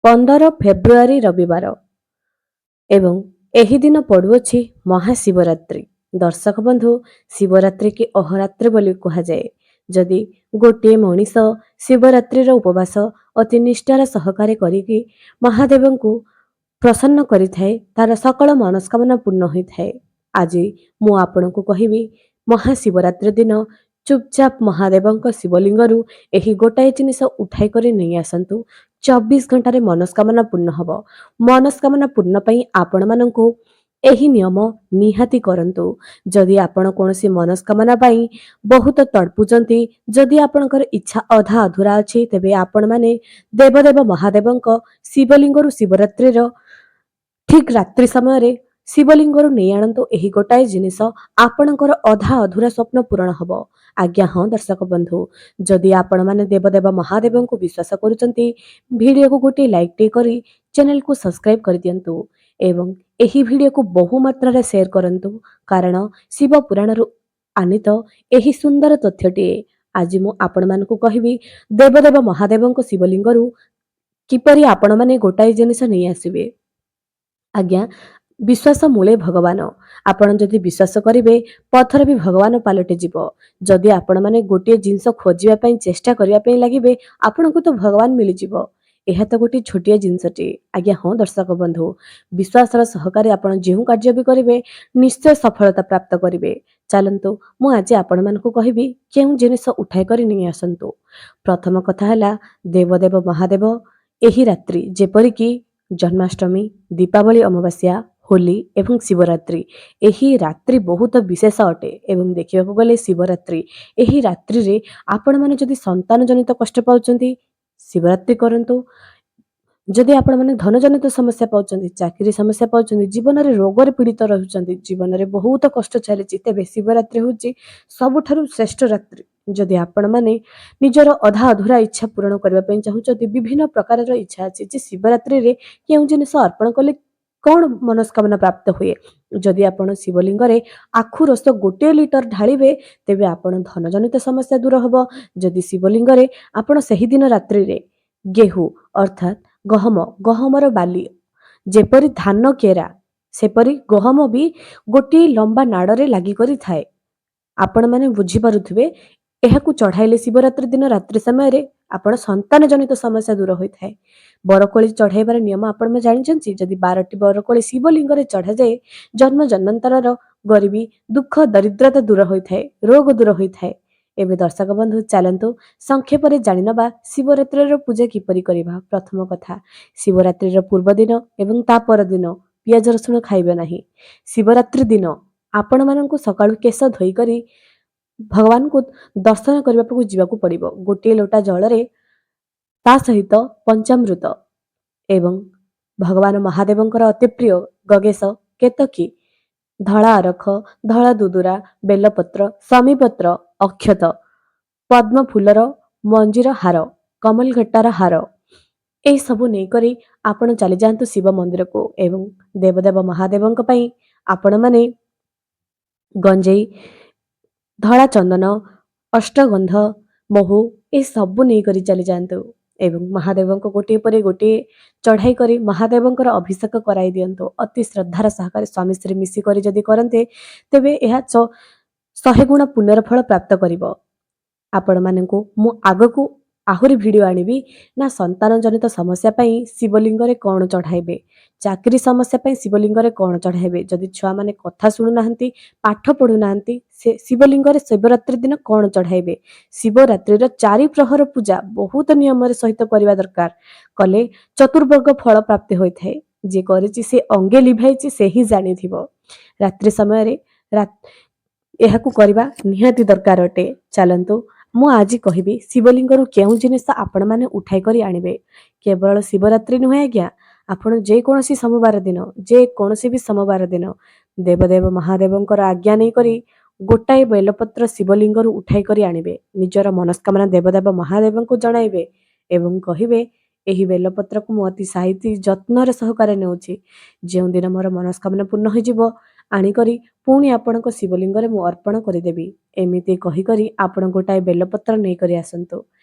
15 ଫେବୃଆରୀ ରବିବାର ଏବଂ ଏହି ଦିନ ପଡ଼ୁଅଛି ମହାଶିବରାତ୍ରି। ଦର୍ଶକ ବନ୍ଧୁ, ଶିବରାତ୍ରି କି ଅହରାତ୍ରି ବୋଲି କୁହାଯାଏ। ଯଦି ଗୋଟିଏ ମଣିଷ ଶିବରାତ୍ରିର ଉପବାସ ଅତି ନିଷ୍ଠାର ସହକାରେ କରିକି ମହାଦେବଙ୍କୁ ପ୍ରସନ୍ନ କରିଥାଏ, ତାର ସକଳ ମନସ୍କାମନା ପୂର୍ଣ୍ଣ ହୋଇଥାଏ। ଆଜି ମୁଁ ଆପଣଙ୍କୁ କହିବି, ମହାଶିବରାତ୍ରି ଦିନ ଚୁପଚାପ ମହାଦେବଙ୍କ ଶିବଲିଙ୍ଗରୁ ଏହି ଗୋଟାଏ ଜିନିଷ ଉଠାଇ କରି ନେଇ ଆସନ୍ତୁ। 24 ଘଣ୍ଟାରେ ମନସ୍କାମନା ପୂର୍ଣ୍ଣ ହେବ। ମନସ୍କାମନା ପୂର୍ଣ୍ଣ ପାଇଁ ଆପଣମାନଙ୍କୁ ଏହି ନିୟମ ନିହାତି କରନ୍ତୁ। ଯଦି ଆପଣ କୌଣସି ମନସ୍କାମନା ପାଇଁ ବହୁତ ତଡ଼ପୁଛନ୍ତି, ଯଦି ଆପଣଙ୍କର ଇଚ୍ଛା ଅଧା ଅଧୁରା ଅଛି, ତେବେ ଆପଣମାନେ ଦେବଦେବ ମହାଦେବଙ୍କ ଶିବଲିଙ୍ଗରୁ ଶିବରାତ୍ରିର ଠିକ୍ ରାତ୍ରି ସମୟରେ ଶିବଲିଙ୍ଗରୁ ନେଇ ଆଣନ୍ତୁ ଏହି ଗୋଟାଏ ଜିନିଷ। ଆପଣଙ୍କର ଅଧା ଅଧୁରା ସ୍ୱପ୍ନ ପୂରଣ ହେବ। ଆଜ୍ଞା ହଁ ଦର୍ଶକ ବନ୍ଧୁ, ଯଦି ଆପଣମାନେ ଦେବଦେବ ମହାଦେବଙ୍କୁ ବିଶ୍ୱାସ କରୁଛନ୍ତି, ଭିଡ଼ିଓକୁ ଗୋଟିଏ ଲାଇକ୍ ଟେ କରି ଚ୍ୟାନେଲକୁ ସବସ୍କ୍ରାଇବ୍ କରିଦିଅନ୍ତୁ ଏବଂ ଏହି ଭିଡ଼ିଓକୁ ବହୁ ମାତ୍ରାରେ ସେୟାର କରନ୍ତୁ, କାରଣ ଶିବ ପୁରାଣରୁ ଆନିତ ଏହି ସୁନ୍ଦର ତଥ୍ୟଟିଏ। ଆଜି ମୁଁ ଆପଣମାନଙ୍କୁ କହିବି, ଦେବଦେବ ମହାଦେବଙ୍କ ଶିବଲିଙ୍ଗରୁ କିପରି ଆପଣମାନେ ଗୋଟାଏ ଜିନିଷ ନେଇ ଆସିବେ। ଆଜ୍ଞା, ବିଶ୍ୱାସ ମୂଳେ ଭଗବାନ। ଆପଣ ଯଦି ବିଶ୍ୱାସ କରିବେ, ପଥର ବି ଭଗବାନ ପାଲଟିଯିବ। ଯଦି ଆପଣମାନେ ଗୋଟିଏ ଜିନିଷ ଖୋଜିବା ପାଇଁ ଚେଷ୍ଟା କରିବା ପାଇଁ ଲାଗିବେ, ଆପଣଙ୍କୁ ତ ଭଗବାନ ମିଳିଯିବ। ଏହା ତ ଗୋଟିଏ ଛୋଟିଆ ଜିନିଷଟି। ଆଜ୍ଞା ହଁ ଦର୍ଶକ ବନ୍ଧୁ, ବିଶ୍ୱାସର ସହକାରେ ଆପଣ ଯେଉଁ କାର୍ଯ୍ୟ ବି କରିବେ, ନିଶ୍ଚୟ ସଫଳତା ପ୍ରାପ୍ତ କରିବେ। ଚାଲନ୍ତୁ, ମୁଁ ଆଜି ଆପଣମାନଙ୍କୁ କହିବି କେଉଁ ଜିନିଷ ଉଠାଇ କରି ନେଇ ଆସନ୍ତୁ। ପ୍ରଥମ କଥା ହେଲା, ଦେବଦେବ ମହାଦେବ ଏହି ରାତ୍ରି, ଯେପରିକି ଜନ୍ମାଷ୍ଟମୀ, ଦୀପାବଳି ଅମାବାସ୍ୟା, ହୋଲି ଏବଂ ଶିବରାତ୍ରି, ଏହି ରାତ୍ରି ବହୁତ ବିଶେଷ ଅଟେ। ଏବଂ ଦେଖିବାକୁ ଗଲେ ଶିବରାତ୍ରି, ଏହି ରାତ୍ରିରେ ଆପଣମାନେ ଯଦି ସନ୍ତାନ ଜନିତ କଷ୍ଟ ପାଉଛନ୍ତି, ଶିବରାତ୍ରି କରନ୍ତୁ। ଯଦି ଆପଣମାନେ ଧନଜନିତ ସମସ୍ୟା ପାଉଛନ୍ତି, ଚାକିରି ସମସ୍ୟା ପାଉଛନ୍ତି, ଜୀବନରେ ରୋଗରେ ପୀଡ଼ିତ ରହୁଛନ୍ତି, ଜୀବନରେ ବହୁତ କଷ୍ଟ ଚାଲିଛି, ତେବେ ଶିବରାତ୍ରି ହେଉଛି ସବୁଠାରୁ ଶ୍ରେଷ୍ଠ ରାତ୍ରି। ଯଦି ଆପଣମାନେ ନିଜର ଅଧା ଅଧୁରା ଇଚ୍ଛା ପୂରଣ କରିବା ପାଇଁ ଚାହୁଁଛନ୍ତି, ବିଭିନ୍ନ ପ୍ରକାରର ଇଚ୍ଛା ଅଛି ଯେ ଶିବରାତ୍ରିରେ କେଉଁ ଜିନିଷ ଅର୍ପଣ କଲେ କଣ ମନସ୍କାମନା ପ୍ରାପ୍ତ ହୁଏ। ଯଦି ଆପଣ ଶିବଲିଙ୍ଗରେ ଆଖୁ ରସ 1 ଲିଟର ଢାଳିବେ, ତେବେ ଆପଣ ଧନଜନିତ ସମସ୍ୟା ଦୂର ହେବ। ଯଦି ଶିବଲିଙ୍ଗରେ ଆପଣ ସେହିଦିନ ରାତ୍ରିରେ ଗେହୁ ଅର୍ଥାତ୍ ଗହମର ବାଲି, ଯେପରି ଧାନ କେରା, ସେପରି ଗହମ ବି ଗୋଟିଏ ଲମ୍ବା ନାଡ଼ରେ ଲାଗିକରି ଥାଏ। ଆପଣମାନେ ବୁଝିପାରୁଥିବେ, ଏହାକୁ ଚଢ଼ାଇଲେ ଶିବରାତ୍ରି ଦିନ ରାତ୍ରି ସମୟରେ ଆପଣ ସନ୍ତାନ ଜନିତ ସମସ୍ୟା ଦୂର ହୋଇଥାଏ। ବରକୋଳି ଚଢ଼ାଇବାର ନିୟମ ଆପଣ ଜାଣିଛନ୍ତି? ଯଦି 12ଟି ବରକୋଳି ଶିବଲିଙ୍ଗରେ ଚଢ଼ାଯାଏ, ଜନ୍ମ ଜନ୍ମାନ୍ତରର ଗରିବୀ, ଦୁଃଖ, ଦରିଦ୍ରତା ଦୂର ହୋଇଥାଏ, ରୋଗ ଦୂର ହୋଇଥାଏ। ଏବେ ଦର୍ଶକ ବନ୍ଧୁ, ଚାଲନ୍ତୁ ସଂକ୍ଷେପରେ ଜାଣିନେବା ଶିବରାତ୍ରିର ପୂଜା କିପରି କରିବା। ପ୍ରଥମ କଥା, ଶିବରାତ୍ରିର ପୂର୍ବ ଦିନ ଏବଂ ତା ପରଦିନ ପିଆଜ ରସୁଣ ଖାଇବେ ନାହିଁ। ଶିବରାତ୍ରି ଦିନ ଆପଣମାନଙ୍କୁ ସକାଳୁ କେଶ ଧୋଇକରି ଭଗବାନଙ୍କୁ ଦର୍ଶନ କରିବାକୁ ଯିବାକୁ ପଡ଼ିବ। ଗୋଟିଏ ଲୋଟା ଜଳରେ ତା ସହିତ ପଞ୍ଚାମୃତ ଏବଂ ଭଗବାନ ମହାଦେବଙ୍କର ଅତି ପ୍ରିୟ ଗଗେଶ, କେତକୀ, ଧଳା ଅରଖ, ଧଳା ଦୁଦୁରା, ବେଲପତ୍ର, ଶମୀପତ୍ର, ଅକ୍ଷତ, ପଦ୍ମ ଫୁଲର ମଞ୍ଜିର ହାର, କମଲଘଟାର ହାର, ଏହିସବୁ ନେଇକରି ଆପଣ ଚାଲିଯାଆନ୍ତୁ ଶିବ ମନ୍ଦିରକୁ। ଏବଂ ଦେବଦେବ ମହାଦେବଙ୍କ ପାଇଁ ଆପଣମାନେ ଗଞ୍ଜେଇ, ଧଳା ଚନ୍ଦନ, ଅଷ୍ଟଗନ୍ଧ, ମହୁ ଏସବୁ ନେଇକରି ଚାଲିଯାଆନ୍ତୁ ଏବଂ ମହାଦେବଙ୍କୁ ଗୋଟିଏ ପରେ ଗୋଟିଏ ଚଢ଼ାଇ କରି ମହାଦେବଙ୍କର ଅଭିଷେକ କରାଇ ଦିଅନ୍ତୁ। ଅତି ଶ୍ରଦ୍ଧାର ସହକାରେ ସ୍ୱାମୀ ସ୍ତ୍ରୀ ମିଶିକରି ଯଦି କରନ୍ତେ, ତେବେ ଏହା 100 ଗୁଣ ପୁଣ୍ୟର ଫଳ ପ୍ରାପ୍ତ କରିବ। ଆପଣମାନଙ୍କୁ ମୁଁ ଆଗକୁ ଆହୁରି ଭିଡ଼ିଓ ଆଣିବି ନା ସନ୍ତାନ ଜନିତ ସମସ୍ୟା ପାଇଁ ଶିବଲିଙ୍ଗରେ କ'ଣ ଚଢ଼ାଇବେ, ଚାକିରି ସମସ୍ୟା ପାଇଁ ଶିବଲିଙ୍ଗରେ କ'ଣ ଚଢ଼ାଇବେ, ଯଦି ଛୁଆମାନେ କଥା ଶୁଣୁନାହାନ୍ତି, ପାଠ ପଢ଼ୁନାହାନ୍ତି, ସେ ଶିବଲିଙ୍ଗରେ ଶିବରାତ୍ରି ଦିନ କ'ଣ ଚଢ଼ାଇବେ। ଶିବରାତ୍ରିର 4 ପ୍ରହର ପୂଜା ବହୁତ ନିୟମର ସହିତ କରିବା ଦରକାର। କଲେ ଚତୁର୍ବର୍ଗ ଫଳ ପ୍ରାପ୍ତି ହୋଇଥାଏ। ଯିଏ କରିଛି, ସେ ଅଙ୍ଗେ ଲିଭାଇଛି, ସେ ହିଁ ଜାଣିଥିବ। ରାତ୍ରି ସମୟରେ ଏହାକୁ କରିବା ନିହାତି ଦରକାର ଅଟେ। ଚାଲନ୍ତୁ, ମୁଁ ଆଜି କହିବି ଶିବଲିଙ୍ଗରୁ କେଉଁ ଜିନିଷ ଆପଣମାନେ ଉଠାଇ କରି ଆଣିବେ। କେବଳ ଶିବରାତ୍ରି ନୁହେଁ ଆଜ୍ଞା, ଆପଣ ଯେକୌଣସି ସୋମବାର ଦିନ, ଯେକୌଣସି ବି ସୋମବାର ଦିନ ଦେବଦେବ ମହାଦେବଙ୍କର ଆଜ୍ଞା ନେଇକରି ଗୋଟାଏ ବେଲପତ୍ର ଶିବଲିଙ୍ଗରୁ ଉଠାଇ କରି ଆଣିବେ। ନିଜର ମନସ୍କାମନା ଦେବଦେବ ମହାଦେବଙ୍କୁ ଜଣାଇବେ ଏବଂ କହିବେ, ଏହି ବେଲପତ୍ରକୁ ମୁଁ ଅତି ସାହିତ୍ୟ ଯତ୍ନର ସହକାରେ ନେଉଛି। ଯେଉଁଦିନ ମୋର ମନସ୍କାମନା ପୂର୍ଣ୍ଣ ହୋଇଯିବ, ଆଣିକରି ପୁଣି ଆପଣଙ୍କ ଶିବଲିଙ୍ଗରେ ମୁଁ ଅର୍ପଣ କରିଦେବି। ଏମିତି କହିକରି ଆପଣ ଗୋଟାଏ ବେଲପତ୍ର ନେଇକରି ଆସନ୍ତୁ।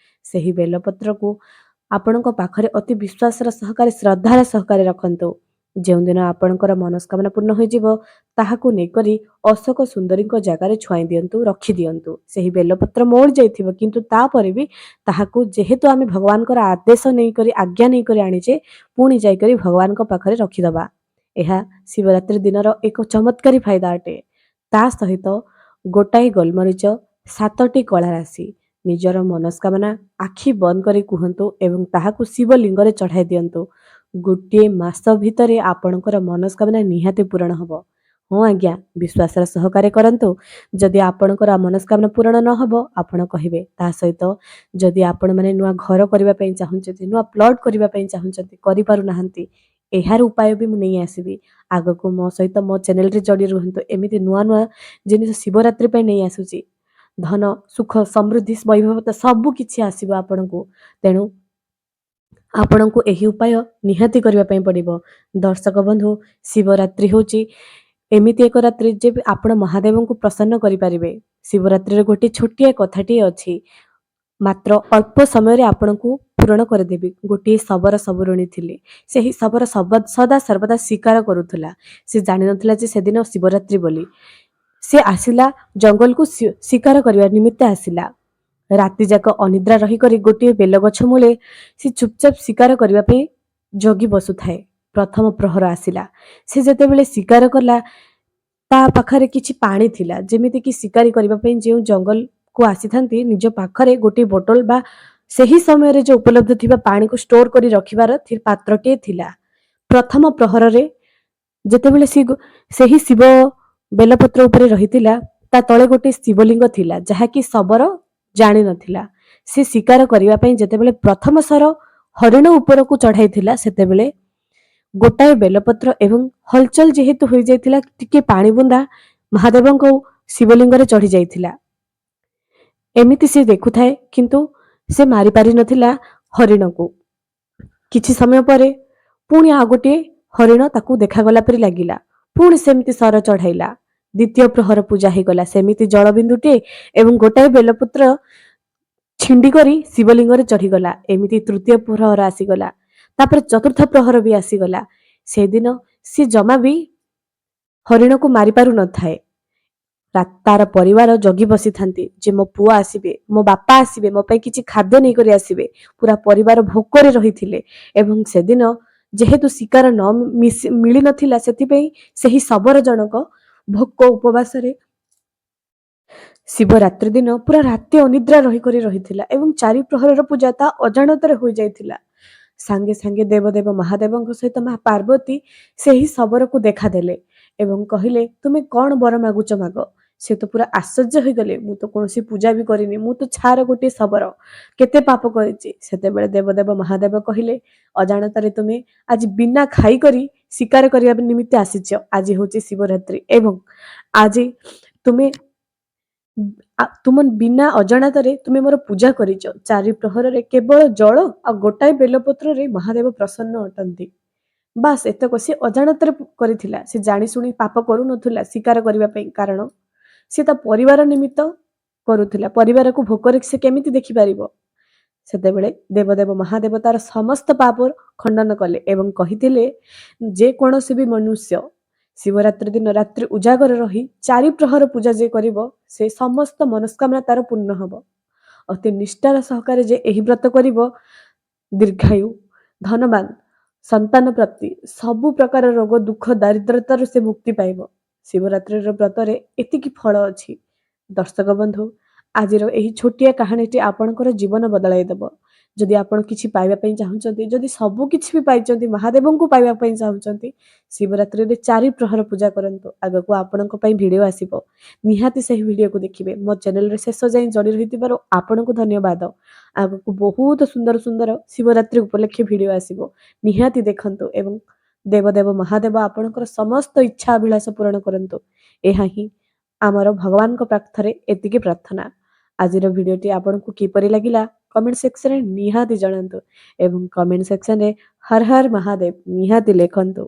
ସେହି ବେଲପତ୍ରକୁ ଆପଣଙ୍କ ପାଖରେ ଅତି ବିଶ୍ୱାସର ସହକାରେ ଶ୍ରଦ୍ଧାର ସହକାରେ ରଖନ୍ତୁ। ଯେଉଁଦିନ ଆପଣଙ୍କର ମନସ୍କାମନା ପୂର୍ଣ୍ଣ ହୋଇଯିବ ତାହାକୁ ନେଇକରି ଅଶୋକ ସୁନ୍ଦରୀଙ୍କ ଜାଗାରେ ଛୁଆଇଁ ଦିଅନ୍ତୁ, ରଖିଦିଅନ୍ତୁ। ସେହି ବେଲପତ୍ର ମଉଳି ଯାଇଥିବ କିନ୍ତୁ ତାପରେ ବି ତାହାକୁ ଯେହେତୁ ଆମେ ଭଗବାନଙ୍କର ଆଦେଶ ନେଇକରି ଆଜ୍ଞା ନେଇକରି ଆଣିଛେ ପୁଣି ଯାଇକରି ଭଗବାନଙ୍କ ପାଖରେ ରଖିଦେବା। ଏହା ଶିବରାତ୍ରି ଦିନର ଏକ ଚମତ୍କାରୀ ଫାଇଦା ଅଟେ। ତା ସହିତ ଗୋଟାଏ ଗୋଲମରିଚ, 7ଟି କଳା ରାଶି ନିଜର ମନସ୍କାମନା ଆଖି ବନ୍ଦ କରି କୁହନ୍ତୁ ଏବଂ ତାହାକୁ ଶିବଲିଙ୍ଗରେ ଚଢ଼ାଇ ଦିଅନ୍ତୁ। ଗୋଟିଏ ମାସ ଭିତରେ ଆପଣଙ୍କର ମନସ୍କାମନା ନିହାତି ପୂରଣ ହେବ। ହଁ ଆଜ୍ଞା, ବିଶ୍ୱାସର ସହକାରେ କରନ୍ତୁ। ଯଦି ଆପଣଙ୍କର ମନସ୍କାମନା ପୂରଣ ନ ହେବ ଆପଣ କହିବେ। ତା ସହିତ ଯଦି ଆପଣମାନେ ନୂଆ ଘର କରିବା ପାଇଁ ଚାହୁଁଛନ୍ତି, ନୂଆ ପ୍ଲଟ୍ କରିବା ପାଇଁ ଚାହୁଁଛନ୍ତି, କରିପାରୁନାହାନ୍ତି, ଏହାର ଉପାୟ ବି ମୁଁ ନେଇ ଆସିବି। ଆଗକୁ ମୋ ସହିତ ମୋ ଚ୍ୟାନେଲରେ ଯୋଡ଼ି ରୁହନ୍ତୁ। ଏମିତି ନୂଆ ନୂଆ ଜିନିଷ ଶିବରାତ୍ରି ପାଇଁ ନେଇ ଆସୁଛି। ଧନ, ସୁଖ, ସମୃଦ୍ଧି, ବୈଭବତା ସବୁ କିଛି ଆସିବ ଆପଣଙ୍କୁ। ତେଣୁ ଆପଣଙ୍କୁ ଏହି ଉପାୟ ନିହାତି କରିବା ପାଇଁ ପଡ଼ିବ। ଦର୍ଶକ ବନ୍ଧୁ, ଶିବରାତ୍ରି ହେଉଛି ଏମିତି ଏକ ରାତ୍ରି ଯେ ଆପଣ ମହାଦେବଙ୍କୁ ପ୍ରସନ୍ନ କରିପାରିବେ। ଶିବରାତ୍ରିର ଗୋଟିଏ ଛୋଟିଆ କଥାଟିଏ ଅଛି, ମାତ୍ର ଅଳ୍ପ ସମୟରେ ଆପଣଙ୍କୁ ପୂରଣ କରିଦେବି। ଗୋଟିଏ ଶବର ସବୁରୁଣୀ ଥିଲେ। ସେହି ଶବର ସଦା ସର୍ବଦା ଶିକାର କରୁଥିଲା। ସେ ଜାଣିନଥିଲା ଯେ ସେଦିନ ଶିବରାତ୍ରି ବୋଲି। ସେ ଆସିଲା ଜଙ୍ଗଲକୁ ଶିକାର କରିବା ନିମିତ୍ତ ଆସିଲା। ରାତିଯାକ ଅନିଦ୍ରା ରହିକରି ଗୋଟିଏ ବେଲଗଛ ମୂଳେ ସେ ଚୁପଚାପ ଶିକାର କରିବା ପାଇଁ ଜଗି ବସୁଥାଏ। ପ୍ରଥମ ପ୍ରହର ଆସିଲା। ସେ ଯେତେବେଳେ ଶିକାର କଲା ତା ପାଖରେ କିଛି ପାଣି ଥିଲା। ଯେମିତିକି ଶିକାରୀ କରିବା ପାଇଁ ଯେଉଁ ଜଙ୍ଗଲକୁ ଆସିଥାନ୍ତି ନିଜ ପାଖରେ ଗୋଟିଏ ବୋଟଲ ବା ସେହି ସମୟରେ ଯେଉଁ ଉପଲବ୍ଧ ଥିବା ପାଣିକୁ ଷ୍ଟୋର କରି ରଖିବାର ପାତ୍ରଟିଏ ଥିଲା। ପ୍ରଥମ ପ୍ରହରରେ ଯେତେବେଳେ ସେହି ଶିବ ବେଲପତ୍ର ଉପରେ ରହିଥିଲା ତା ତଳେ ଗୋଟିଏ ଶିବଲିଙ୍ଗ ଥିଲା ଯାହାକି ଶବର ଜାଣିନଥିଲା। ସେ ଶିକାର କରିବା ପାଇଁ ଯେତେବେଳେ ପ୍ରଥମ ସର ହରିଣ ଉପରକୁ ଚଢ଼ାଇଥିଲା ସେତେବେଳେ ଗୋଟାଏ ବେଲପତ୍ର ଏବଂ ହଲଚଲ ଯେହେତୁ ହୋଇଯାଇଥିଲା ଟିକେ ପାଣି ବୁନ୍ଦା ମହାଦେବଙ୍କ ଶିବଲିଙ୍ଗରେ ଚଢ଼ି ଯାଇଥିଲା। ଏମିତି ସେ ଦେଖୁଥାଏ କିନ୍ତୁ ସେ ମାରିପାରିନଥିଲା ହରିଣକୁ। କିଛି ସମୟ ପରେ ପୁଣି ଆଉ ଗୋଟିଏ ହରିଣ ତାକୁ ଦେଖାଗଲା ପରି ଲାଗିଲା। ପୁଣି ସେମିତି ସର ଚଢ଼ାଇଲା। ଦ୍ୱିତୀୟ ପ୍ରହର ପୂଜା ହେଇଗଲା। ସେମିତି ଜଳବିନ୍ଦୁଟିଏ ଏବଂ ଗୋଟାଏ ବେଲପତ୍ର ଛିଣ୍ଡି କରି ଶିବଲିଙ୍ଗରେ ଚଢ଼ିଗଲା। ଏମିତି ତୃତୀୟ ପ୍ରହର ଆସିଗଲା। ତାପରେ ଚତୁର୍ଥ ପ୍ରହର ବି ଆସିଗଲା। ସେଦିନ ସେ ଜମା ବି ହରିଣକୁ ମାରିପାରୁନଥାଏ। ତାର ପରିବାର ଜଗି ବସିଥାନ୍ତି ଯେ ମୋ ପୁଅ ଆସିବେ, ମୋ ବାପା ଆସିବେ, ମୋ ପାଇଁ କିଛି ଖାଦ୍ୟ ନେଇକରି ଆସିବେ। ପୁରା ପରିବାର ଭୋକରେ ରହିଥିଲେ ଏବଂ ସେଦିନ ଯେହେତୁ ଶିକାର ମିଳିନଥିଲା ସେଥିପାଇଁ ସେହି ଶବର ଜଣକ ଭୋକ ଉପବାସରେ ଶିବରାତ୍ରି ଦିନ ପୁରା ରାତି ଅନିଦ୍ରା ରହିଥିଲା ଏବଂ 4 ପ୍ରହରର ପୂଜା ତା ଅଜାଣତରେ ହୋଇଯାଇଥିଲା। ସାଙ୍ଗେ ସାଙ୍ଗେ ଦେବଦେବ ମହାଦେବଙ୍କ ସହିତ ମା ପାର୍ବତୀ ସେହି ଶବରକୁ ଦେଖାଦେଲେ ଏବଂ କହିଲେ ତୁମେ କଣ ବର ମାଗୁଛ ମାଗ। ସେ ତ ପୁରା ଆଶ୍ଚର୍ଯ୍ୟ ହୋଇଗଲେ। ମୁଁ ତ କୌଣସି ପୂଜା ବି କରିନି, ମୁଁ ତ ଛାର ଗୋଟିଏ ଶବର, କେତେ ପାପ କରିଛି। ସେତେବେଳେ ଦେବଦେବ ମହାଦେବ କହିଲେ ଅଜାଣତରେ ତୁମେ ଆଜି ବିନା ଖାଇକରି ଶିକାର କରିବା ନିମିତ୍ତ ଆସିଛ। ଆଜି ହେଉଛି ଶିବରାତ୍ରି ଏବଂ ଆଜି ତୁମ ବିନା ଅଜାଣତରେ ତୁମେ ମୋର ପୂଜା କରିଛ। 4 ପ୍ରହରରେ କେବଳ ଜଳ ଆଉ ଗୋଟାଏ ବେଲପତ୍ରରେ ମହାଦେବ ପ୍ରସନ୍ନ ଅଟନ୍ତି। ବାସ୍ ଏତକ ସେ ଅଜାଣତରେ କରିଥିଲା। ସେ ଜାଣି ଶୁଣି ପାପ କରୁନଥିଲା ଶିକାର କରିବା ପାଇଁ, କାରଣ ସେ ତା ପରିବାର ନିମିତ୍ତ କରୁଥିଲା। ପରିବାରକୁ ଭୋକରେ ସେ କେମିତି ଦେଖିପାରିବ। ସେତେବେଳେ ଦେବଦେବ ମହାଦେବ ତାର ସମସ୍ତ ପାପ ଖଣ୍ଡନ କଲେ ଏବଂ କହିଥିଲେ ଯେ କୌଣସି ବି ମନୁଷ୍ୟ ଶିବରାତ୍ରି ଦିନ ରାତ୍ରି ଉଜାଗର ରହି 4 ପ୍ରହର ପୂଜା ଯେ କରିବ ସେ ସମସ୍ତ ମନସ୍କାମନା ତାର ପୂର୍ଣ୍ଣ ହେବ। ଅତି ନିଷ୍ଠାର ସହକାରେ ଯେ ଏହି ବ୍ରତ କରିବ ଦୀର୍ଘାୟୁ, ଧନବାନ, ସନ୍ତାନ ପ୍ରାପ୍ତି, ସବୁ ପ୍ରକାର ରୋଗ ଦୁଃଖ ଦାରିଦ୍ରତାରୁ ସେ ମୁକ୍ତି ପାଇବ। ଶିବରାତ୍ରିର ବ୍ରତରେ ଏତିକି ଫଳ ଅଛି। ଦର୍ଶକ ବନ୍ଧୁ, ଆଜିର ଏହି ଛୋଟିଆ କାହାଣୀଟି ଆପଣଙ୍କର ଜୀବନ ବଦଳାଇ ଦେବ। ଯଦି ଆପଣ କିଛି ପାଇବା ପାଇଁ ଚାହୁଁଛନ୍ତି, ଯଦି ସବୁ କିଛି ବି ପାଇଛନ୍ତି ମହାଦେବଙ୍କୁ ପାଇବା ପାଇଁ ଚାହୁଁଛନ୍ତି, ଶିବରାତ୍ରିରେ 4 ପ୍ରହର ପୂଜା କରନ୍ତୁ। ଆଗକୁ ଆପଣଙ୍କ ପାଇଁ ଭିଡ଼ିଓ ଆସିବ, ନିହାତି ସେହି ଭିଡ଼ିଓକୁ ଦେଖିବେ। ମୋ ଚ୍ୟାନେଲରେ ଶେଷ ଯାଏଁ ଯୋଡ଼ି ରହିଥିବାରୁ ଆପଣଙ୍କୁ ଧନ୍ୟବାଦ। ଆଗକୁ ବହୁତ ସୁନ୍ଦର ସୁନ୍ଦର ଶିବରାତ୍ରି ଉପଲକ୍ଷେ ଭିଡ଼ିଓ ଆସିବ, ନିହାତି ଦେଖନ୍ତୁ ଏବଂ ଦେବଦେବ ମହାଦେବ ଆପଣଙ୍କର ସମସ୍ତ ଇଚ୍ଛା ଅଭିଳାଷ ପୂରଣ କରନ୍ତୁ। ଏହା ହିଁ ଆମର ଭଗବାନଙ୍କ ପାଖରେ ଏତିକି ପ୍ରାର୍ଥନା। ଆଜିର ଭିଡ଼ିଓଟି ଆପଣଙ୍କୁ କିପରି ଲାଗିଲା କମେଣ୍ଟ ସେକ୍ସନରେ ନିହାତି ଜଣାନ୍ତୁ ଏବଂ କମେଣ୍ଟ ସେକ୍ସନରେ ହର ହର ମହାଦେବ ନିହାତି ଲେଖନ୍ତୁ।